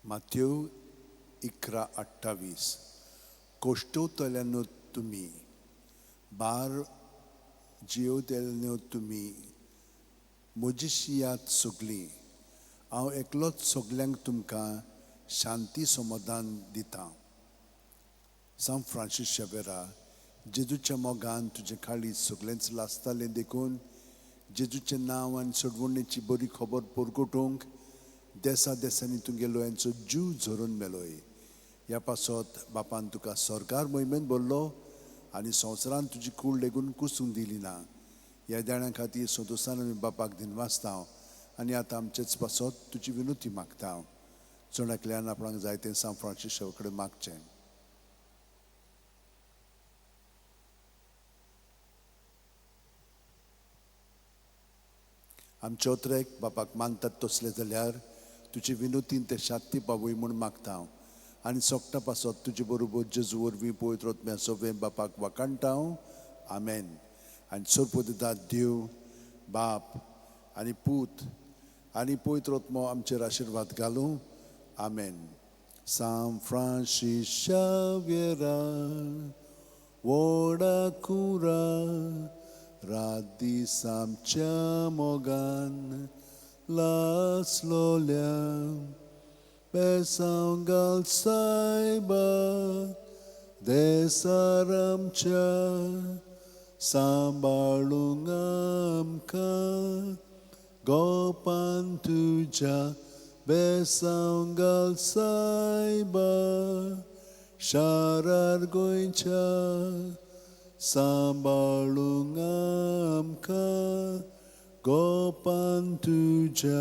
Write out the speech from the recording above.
Matthew 11:28 कोश्टोतल्यांनो तुम्ही बार जियोतेल्यांनो तुम्ही मोजिशियात सगली हांव एकलोच सगल्यांक तुमकां शांती समाधान दिता. सांत फ्रांसीस शेवेरा जेजूच्या मोगान तुजे खाली सगळेंच लासतालें देखून जेजूचें नांव आनी सोडवणेची बरी खबर परगटूंक देसा देसांनी तुगेलो यांचो जीव झरून मेलोय. ह्या पासत बापान तुका सरकार मोहिमेंत बोल्लो आनी संवसारान तुजी कूड लेगून कुसूंक दिली ना. ह्या देण्या खातीर संतोशान आमी बापाक दिनवासता आनी आतां आमचेच पासत तुजी विनोती मागता. चोणाकल्यान आपणाक जाय तें सांत फ्रांसीस शेवे कडेन मागचें. आमचे ओत्रेक बापाक मानतात तसले जाल्यार तुजी विनोतीन ते शांती पावय म्हूण मागता आनी सोगटा पासत तुजे बरोबर जेजू वरवीं पवित्र आत्म्या सोबे बापाक वाकाणटा. आमेन. आनी सोरपोदिता देव बाप आनी पूत आनी पवित्र आत्मो आमचेर आशिर्वाद घालूं. आमेन. सांत फ्रांसीस शावेरा वोडाकुरा रात दीस आमच्या मोगान लासलोल्या बेसांव घाल सायबा देसार आमच्या सांबाळूंक आमकां गोपान तुज्या बेसांव घाल सायबा शारार गोंयच्या सांबाळूंक आमकां गोपान तुज्या